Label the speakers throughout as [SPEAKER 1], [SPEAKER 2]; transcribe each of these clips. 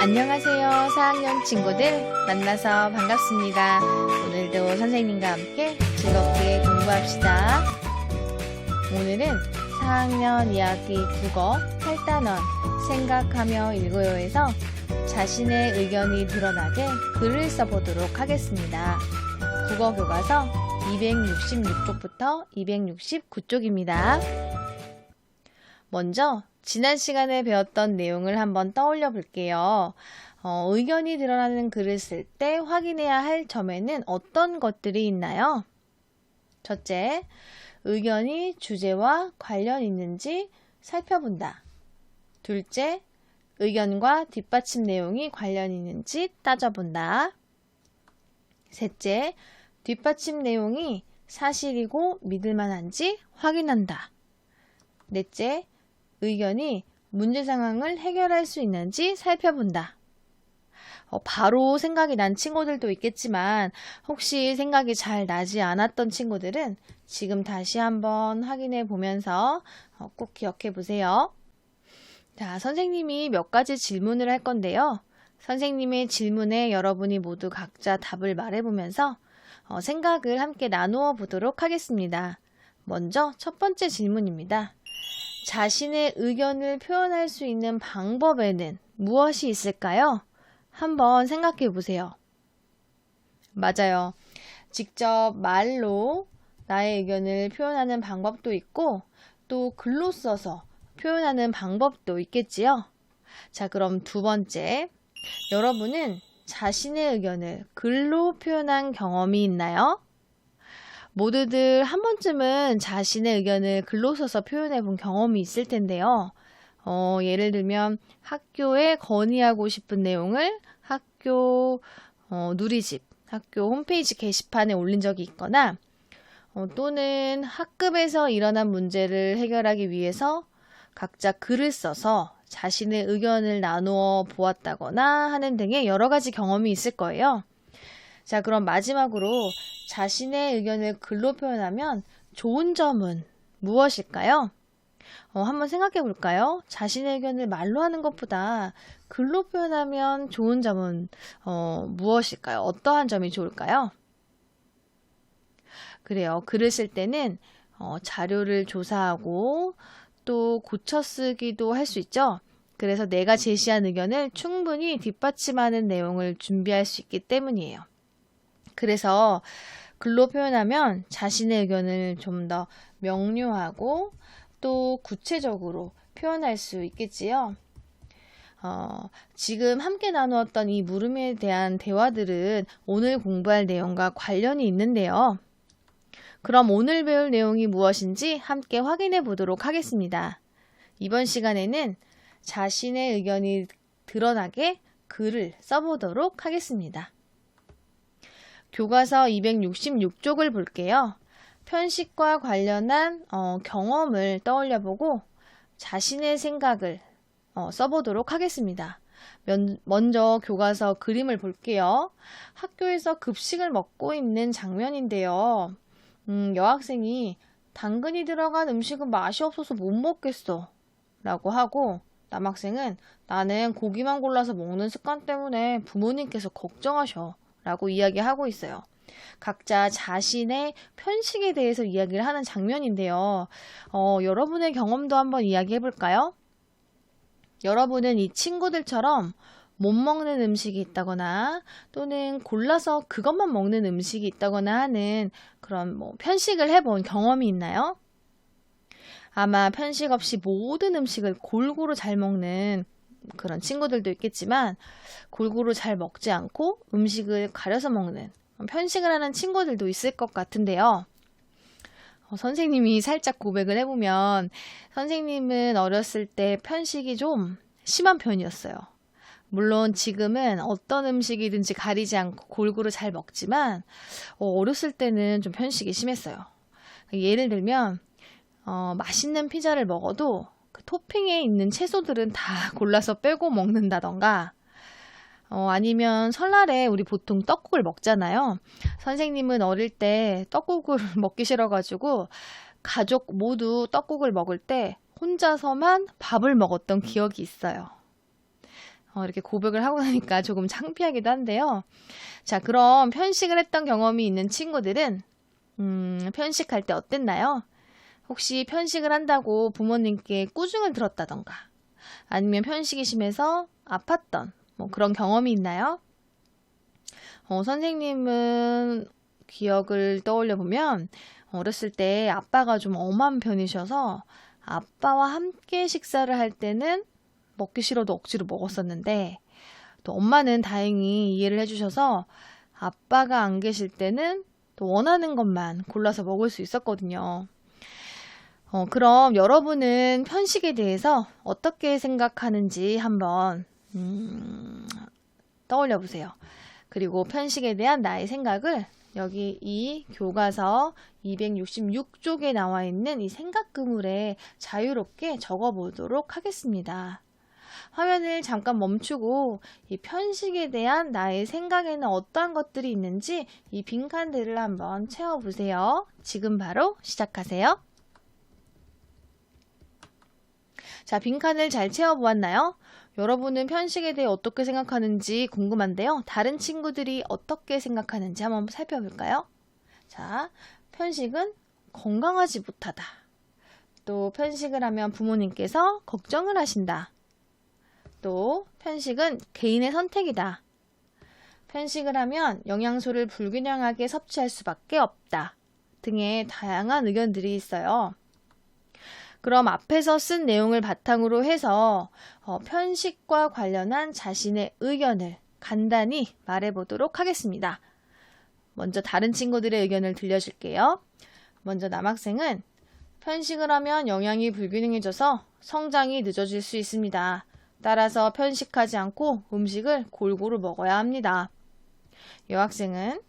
[SPEAKER 1] 안녕하세요. 4학년 친구들 만나서 반갑습니다. 오늘도 선생님과 함께 즐겁게 공부합시다. 오늘은 4학년 2학기 국어 8단원 생각하며 읽어요에서 자신의 의견이 드러나게 글을 써보도록 하겠습니다. 국어 교과서 266쪽부터 269쪽입니다. 먼저 지난 시간에 배웠던 내용을 한번 떠올려 볼게요. 의견이 드러나는 글을 쓸 때 확인해야 할 점에는 어떤 것들이 있나요? 첫째, 의견이 주제와 관련 있는지 살펴본다. 둘째, 의견과 뒷받침 내용이 관련 있는지 따져본다. 셋째, 뒷받침 내용이 사실이고 믿을만한지 확인한다. 넷째, 의견이 문제 상황을 해결할 수 있는지 살펴본다. 바로 생각이 난 친구들도 있겠지만 혹시 생각이 잘 나지 않았던 친구들은 지금 다시 한번 확인해 보면서 꼭 기억해 보세요. 자, 선생님이 몇 가지 질문을 할 건데요. 선생님의 질문에 여러분이 모두 각자 답을 말해 보면서 생각을 함께 나누어 보도록 하겠습니다. 먼저 첫 번째 질문입니다. 자신의 의견을 표현할 수 있는 방법에는 무엇이 있을까요? 한번 생각해 보세요. 맞아요. 직접 말로 나의 의견을 표현하는 방법도 있고 또 글로 써서 표현하는 방법도 있겠지요. 자, 그럼 두 번째. 여러분은 자신의 의견을 글로 표현한 경험이 있나요? 모두들 한 번쯤은 자신의 의견을 글로 써서 표현해 본 경험이 있을 텐데요. 예를 들면 학교에 건의하고 싶은 내용을 학교 누리집, 학교 홈페이지 게시판에 올린 적이 있거나 또는 학급에서 일어난 문제를 해결하기 위해서 각자 글을 써서 자신의 의견을 나누어 보았다거나 하는 등의 여러 가지 경험이 있을 거예요. 자, 그럼 마지막으로 자신의 의견을 글로 표현하면 좋은 점은 무엇일까요? 한번 생각해 볼까요? 자신의 의견을 말로 하는 것보다 글로 표현하면 좋은 점은 무엇일까요? 어떠한 점이 좋을까요? 그래요. 글을 쓸 때는 자료를 조사하고 또 고쳐 쓰기도 할 수 있죠. 그래서 내가 제시한 의견을 충분히 뒷받침하는 내용을 준비할 수 있기 때문이에요. 그래서 글로 표현하면 자신의 의견을 좀 더 명료하고 또 구체적으로 표현할 수 있겠지요. 지금 함께 나누었던 이 물음에 대한 대화들은 오늘 공부할 내용과 관련이 있는데요. 그럼 오늘 배울 내용이 무엇인지 함께 확인해 보도록 하겠습니다. 이번 시간에는 자신의 의견이 드러나게 글을 써보도록 하겠습니다. 교과서 266쪽을 볼게요. 편식과 관련한 경험을 떠올려보고 자신의 생각을 써보도록 하겠습니다. 먼저 교과서 그림을 볼게요. 학교에서 급식을 먹고 있는 장면인데요. 여학생이 당근이 들어간 음식은 맛이 없어서 못 먹겠어 라고 하고 남학생은 나는 고기만 골라서 먹는 습관 때문에 부모님께서 걱정하셔 라고 이야기하고 있어요. 각자 자신의 편식에 대해서 이야기를 하는 장면인데요. 여러분의 경험도 한번 이야기해 볼까요? 여러분은 이 친구들처럼 못 먹는 음식이 있다거나 또는 골라서 그것만 먹는 음식이 있다거나 하는 그런 편식을 해본 경험이 있나요? 아마 편식 없이 모든 음식을 골고루 잘 먹는 그런 친구들도 있겠지만 골고루 잘 먹지 않고 음식을 가려서 먹는 편식을 하는 친구들도 있을 것 같은데요. 선생님이 살짝 고백을 해보면 선생님은 어렸을 때 편식이 좀 심한 편이었어요. 물론 지금은 어떤 음식이든지 가리지 않고 골고루 잘 먹지만 어렸을 때는 좀 편식이 심했어요. 예를 들면 맛있는 피자를 먹어도 그 토핑에 있는 채소들은 다 골라서 빼고 먹는다던가 아니면 설날에 우리 보통 떡국을 먹잖아요. 선생님은 어릴 때 떡국을 먹기 싫어가지고 가족 모두 떡국을 먹을 때 혼자서만 밥을 먹었던 기억이 있어요. 이렇게 고백을 하고 나니까 조금 창피하기도 한데요. 자, 그럼 편식을 했던 경험이 있는 친구들은 편식할 때 어땠나요? 혹시 편식을 한다고 부모님께 꾸중을 들었다던가 아니면 편식이 심해서 아팠던 뭐 그런 경험이 있나요? 선생님은 기억을 떠올려 보면 어렸을 때 아빠가 좀 엄한 편이셔서 아빠와 함께 식사를 할 때는 먹기 싫어도 억지로 먹었었는데 또 엄마는 다행히 이해를 해주셔서 아빠가 안 계실 때는 또 원하는 것만 골라서 먹을 수 있었거든요. 그럼 여러분은 편식에 대해서 어떻게 생각하는지 한번 떠올려 보세요. 그리고 편식에 대한 나의 생각을 여기 이 교과서 266쪽에 나와 있는 이 생각 그물에 자유롭게 적어 보도록 하겠습니다. 화면을 잠깐 멈추고 이 편식에 대한 나의 생각에는 어떠한 것들이 있는지 이 빈칸들을 한번 채워보세요. 지금 바로 시작하세요. 자, 빈칸을 잘 채워보았나요? 여러분은 편식에 대해 어떻게 생각하는지 궁금한데요. 다른 친구들이 어떻게 생각하는지 한번 살펴볼까요? 자, 편식은 건강하지 못하다. 또 편식을 하면 부모님께서 걱정을 하신다. 또 편식은 개인의 선택이다. 편식을 하면 영양소를 불균형하게 섭취할 수밖에 없다. 등의 다양한 의견들이 있어요. 그럼 앞에서 쓴 내용을 바탕으로 해서 편식과 관련한 자신의 의견을 간단히 말해보도록 하겠습니다. 먼저 다른 친구들의 의견을 들려줄게요. 먼저 남학생은 편식을 하면 영양이 불균형해져서 성장이 늦어질 수 있습니다. 따라서 편식하지 않고 음식을 골고루 먹어야 합니다. 여학생은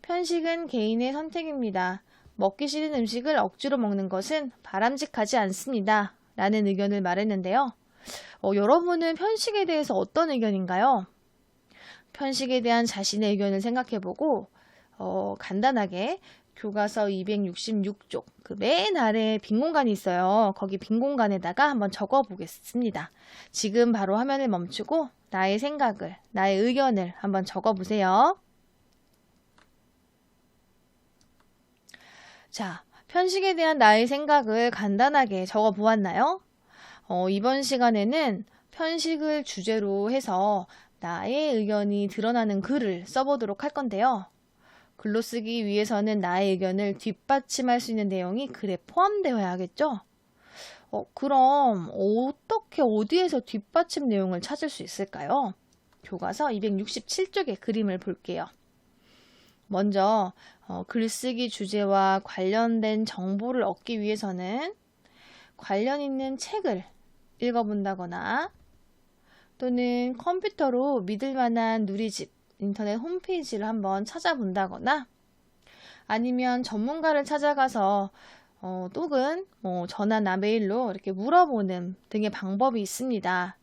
[SPEAKER 1] 편식은 개인의 선택입니다. 먹기 싫은 음식을 억지로 먹는 것은 바람직하지 않습니다. 라는 의견을 말했는데요. 여러분은 편식에 대해서 어떤 의견인가요? 편식에 대한 자신의 의견을 생각해보고 간단하게 교과서 266쪽 그 맨 아래에 빈 공간이 있어요. 거기 빈 공간에다가 한번 적어 보겠습니다. 지금 바로 화면을 멈추고 나의 생각을, 나의 의견을 한번 적어 보세요. 자, 편식에 대한 나의 생각을 간단하게 적어 보았나요? 이번 시간에는 편식을 주제로 해서 나의 의견이 드러나는 글을 써보도록 할 건데요. 글로 쓰기 위해서는 나의 의견을 뒷받침할 수 있는 내용이 글에 포함되어야 하겠죠? 그럼 어떻게 어디에서 뒷받침 내용을 찾을 수 있을까요? 교과서 267쪽의 그림을 볼게요. 먼저 글쓰기 주제와 관련된 정보를 얻기 위해서는 관련 있는 책을 읽어본다거나 또는 컴퓨터로 믿을 만한 누리집, 인터넷 홈페이지를 한번 찾아본다거나 아니면 전문가를 찾아가서 또는 전화나 메일로 이렇게 물어보는 등의 방법이 있습니다.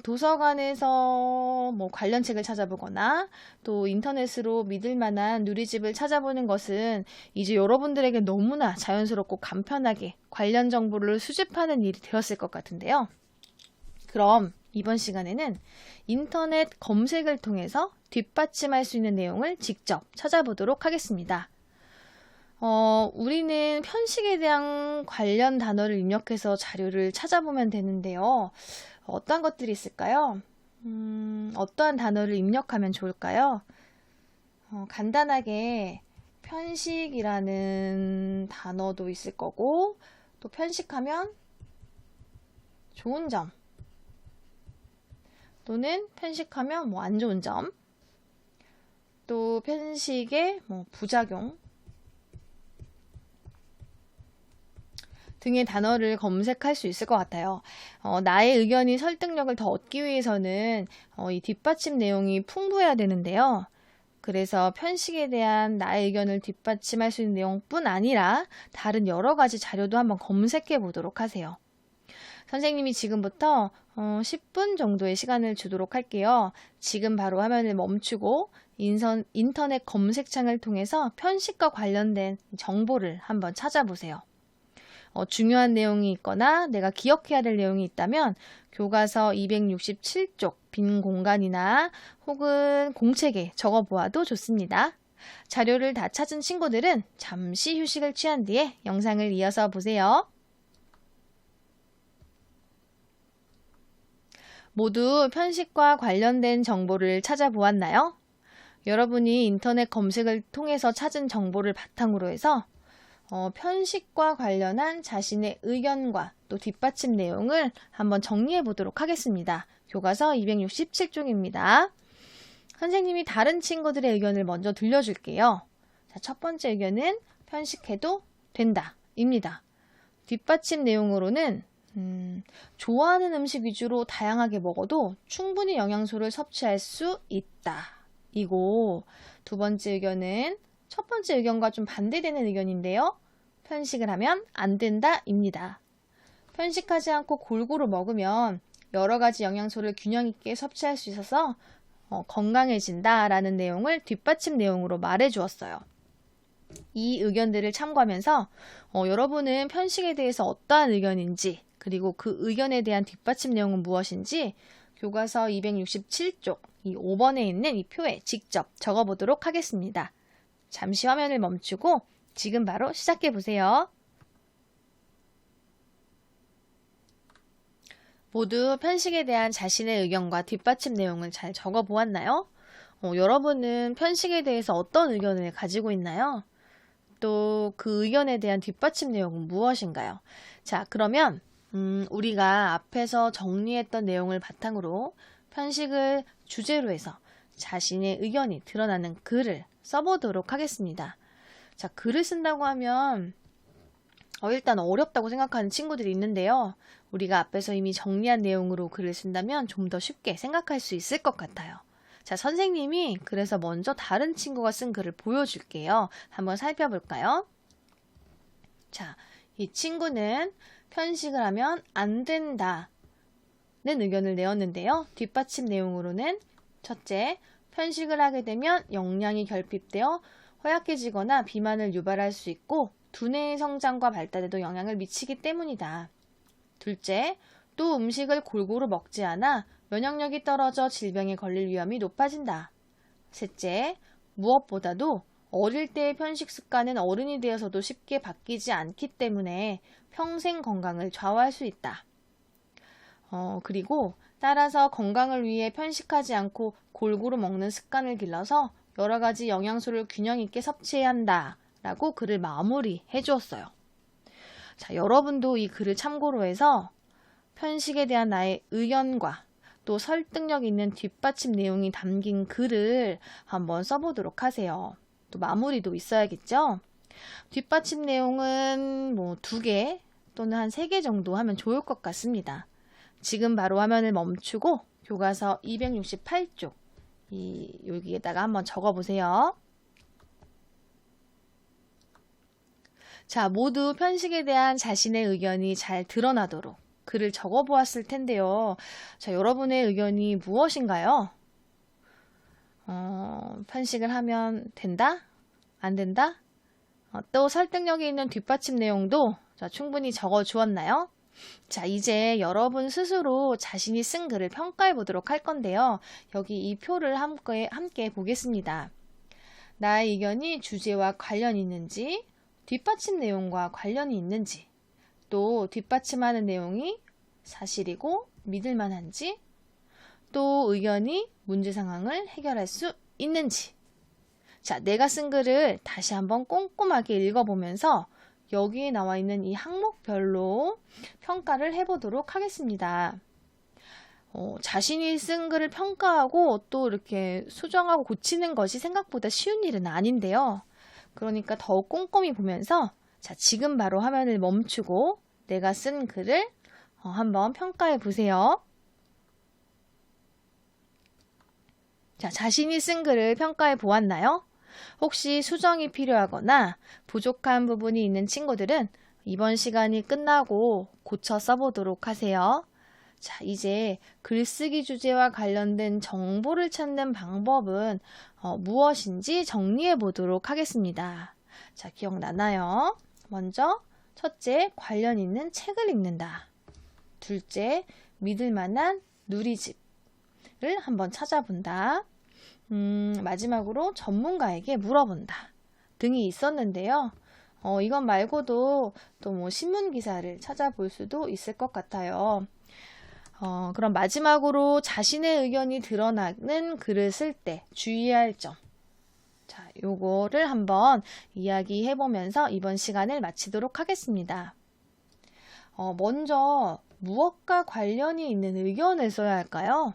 [SPEAKER 1] 도서관에서 관련 책을 찾아보거나 또 인터넷으로 믿을 만한 누리집을 찾아보는 것은 이제 여러분들에게 너무나 자연스럽고 간편하게 관련 정보를 수집하는 일이 되었을 것 같은데요. 그럼 이번 시간에는 인터넷 검색을 통해서 뒷받침할 수 있는 내용을 직접 찾아보도록 하겠습니다. 우리는 편식에 대한 관련 단어를 입력해서 자료를 찾아보면 되는데요. 어떤 것들이 있을까요? 어떠한 단어를 입력하면 좋을까요? 간단하게 편식이라는 단어도 있을 거고 또 편식하면 좋은 점 또는 편식하면 안 좋은 점 또 편식의 부작용 등의 단어를 검색할 수 있을 것 같아요. 나의 의견이 설득력을 더 얻기 위해서는 이 뒷받침 내용이 풍부해야 되는데요. 그래서 편식에 대한 나의 의견을 뒷받침할 수 있는 내용뿐 아니라 다른 여러 가지 자료도 한번 검색해 보도록 하세요. 선생님이 지금부터 10분 정도의 시간을 주도록 할게요. 지금 바로 화면을 멈추고 인터넷 검색창을 통해서 편식과 관련된 정보를 한번 찾아보세요. 중요한 내용이 있거나 내가 기억해야 될 내용이 있다면 교과서 267쪽 빈 공간이나 혹은 공책에 적어보아도 좋습니다. 자료를 다 찾은 친구들은 잠시 휴식을 취한 뒤에 영상을 이어서 보세요. 모두 편식과 관련된 정보를 찾아보았나요? 여러분이 인터넷 검색을 통해서 찾은 정보를 바탕으로 해서 편식과 관련한 자신의 의견과 또 뒷받침 내용을 한번 정리해 보도록 하겠습니다. 교과서 267쪽입니다. 선생님이 다른 친구들의 의견을 먼저 들려줄게요. 자, 첫 번째 의견은 편식해도 된다 입니다. 뒷받침 내용으로는 좋아하는 음식 위주로 다양하게 먹어도 충분히 영양소를 섭취할 수 있다 이고, 두 번째 의견은 첫 번째 의견과 좀 반대되는 의견인데요. 편식을 하면 안 된다 입니다. 편식하지 않고 골고루 먹으면 여러 가지 영양소를 균형 있게 섭취할 수 있어서 건강해진다 라는 내용을 뒷받침 내용으로 말해 주었어요. 이 의견들을 참고하면서 여러분은 편식에 대해서 어떠한 의견인지, 그리고 그 의견에 대한 뒷받침 내용은 무엇인지 교과서 267쪽 이 5번에 있는 이 표에 직접 적어보도록 하겠습니다. 잠시 화면을 멈추고 지금 바로 시작해 보세요. 모두 편식에 대한 자신의 의견과 뒷받침 내용을 잘 적어보았나요? 여러분은 편식에 대해서 어떤 의견을 가지고 있나요? 또 그 의견에 대한 뒷받침 내용은 무엇인가요? 자, 그러면 우리가 앞에서 정리했던 내용을 바탕으로 편식을 주제로 해서 자신의 의견이 드러나는 글을 써보도록 하겠습니다. 자, 글을 쓴다고 하면 일단 어렵다고 생각하는 친구들이 있는데요. 우리가 앞에서 이미 정리한 내용으로 글을 쓴다면 좀 더 쉽게 생각할 수 있을 것 같아요. 자, 선생님이 그래서 먼저 다른 친구가 쓴 글을 보여줄게요. 한번 살펴볼까요? 자, 이 친구는 편식을 하면 안 된다는 의견을 내었는데요. 뒷받침 내용으로는 첫째, 편식을 하게 되면 영양이 결핍되어 허약해지거나 비만을 유발할 수 있고 두뇌의 성장과 발달에도 영향을 미치기 때문이다. 둘째, 또 음식을 골고루 먹지 않아 면역력이 떨어져 질병에 걸릴 위험이 높아진다. 셋째, 무엇보다도 어릴 때의 편식 습관은 어른이 되어서도 쉽게 바뀌지 않기 때문에 평생 건강을 좌우할 수 있다. 그리고 따라서 건강을 위해 편식하지 않고 골고루 먹는 습관을 길러서 여러 가지 영양소를 균형 있게 섭취해야 한다 라고 글을 마무리해 주었어요. 자, 여러분도 이 글을 참고로 해서 편식에 대한 나의 의견과 또 설득력 있는 뒷받침 내용이 담긴 글을 한번 써보도록 하세요. 또 마무리도 있어야겠죠? 뒷받침 내용은 뭐 2개 또는 한 3개 정도 하면 좋을 것 같습니다. 지금 바로 화면을 멈추고 교과서 268쪽 여기에다가 한번 적어보세요. 자, 모두 편식에 대한 자신의 의견이 잘 드러나도록 글을 적어보았을 텐데요. 자, 여러분의 의견이 무엇인가요? 편식을 하면 된다? 안 된다? 또 설득력이 있는 뒷받침 내용도 충분히 적어주었나요? 자, 이제 여러분 스스로 자신이 쓴 글을 평가해 보도록 할 건데요. 여기 이 표를 함께 보겠습니다. 나의 의견이 주제와 관련이 있는지, 뒷받침 내용과 관련이 있는지, 또 뒷받침하는 내용이 사실이고 믿을만한지, 또 의견이 문제 상황을 해결할 수 있는지. 자, 내가 쓴 글을 다시 한번 꼼꼼하게 읽어보면서 여기에 나와 있는 이 항목별로 평가를 해보도록 하겠습니다. 자신이 쓴 글을 평가하고 또 이렇게 수정하고 고치는 것이 생각보다 쉬운 일은 아닌데요. 그러니까 더 꼼꼼히 보면서 자, 지금 바로 화면을 멈추고 내가 쓴 글을 한번 평가해 보세요. 자, 자신이 쓴 글을 평가해 보았나요? 혹시 수정이 필요하거나 부족한 부분이 있는 친구들은 이번 시간이 끝나고 고쳐 써보도록 하세요. 자, 이제 글쓰기 주제와 관련된 정보를 찾는 방법은 무엇인지 정리해 보도록 하겠습니다. 자, 기억나나요? 먼저 첫째, 관련 있는 책을 읽는다. 둘째, 믿을 만한 누리집을 한번 찾아본다. 마지막으로 전문가에게 물어본다. 등이 있었는데요. 이것 말고도 또 뭐 신문 기사를 찾아볼 수도 있을 것 같아요. 그럼 마지막으로 자신의 의견이 드러나는 글을 쓸 때 주의할 점. 자, 요거를 한번 이야기해 보면서 이번 시간을 마치도록 하겠습니다. 먼저 무엇과 관련이 있는 의견을 써야 할까요?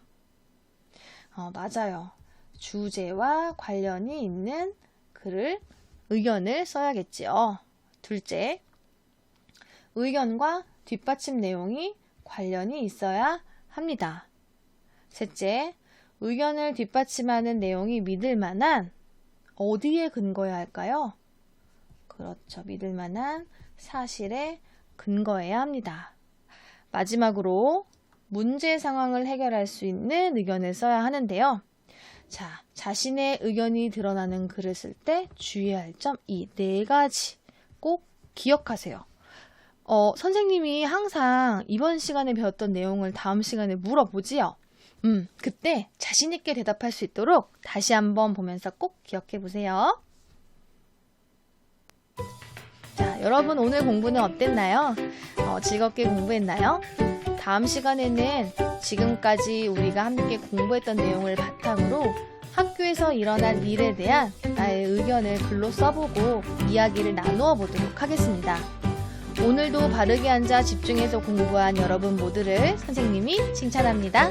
[SPEAKER 1] 맞아요. 주제와 관련이 있는 의견을 써야겠지요. 둘째, 의견과 뒷받침 내용이 관련이 있어야 합니다. 셋째, 의견을 뒷받침하는 내용이 믿을 만한 어디에 근거해야 할까요? 그렇죠. 믿을 만한 사실에 근거해야 합니다. 마지막으로 문제 상황을 해결할 수 있는 의견을 써야 하는데요. 자, 자신의 의견이 드러나는 글을 쓸 때 주의할 점 이 네 가지 꼭 기억하세요. 선생님이 항상 이번 시간에 배웠던 내용을 다음 시간에 물어보지요. 그때 자신 있게 대답할 수 있도록 다시 한번 보면서 꼭 기억해 보세요. 자, 여러분 오늘 공부는 어땠나요? 즐겁게 공부했나요? 다음 시간에는 지금까지 우리가 함께 공부했던 내용을 바탕으로 학교에서 일어난 일에 대한 나의 의견을 글로 써보고 이야기를 나누어 보도록 하겠습니다. 오늘도 바르게 앉아 집중해서 공부한 여러분 모두를 선생님이 칭찬합니다.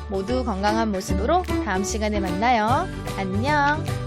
[SPEAKER 1] 모두 건강한 모습으로 다음 시간에 만나요. 안녕!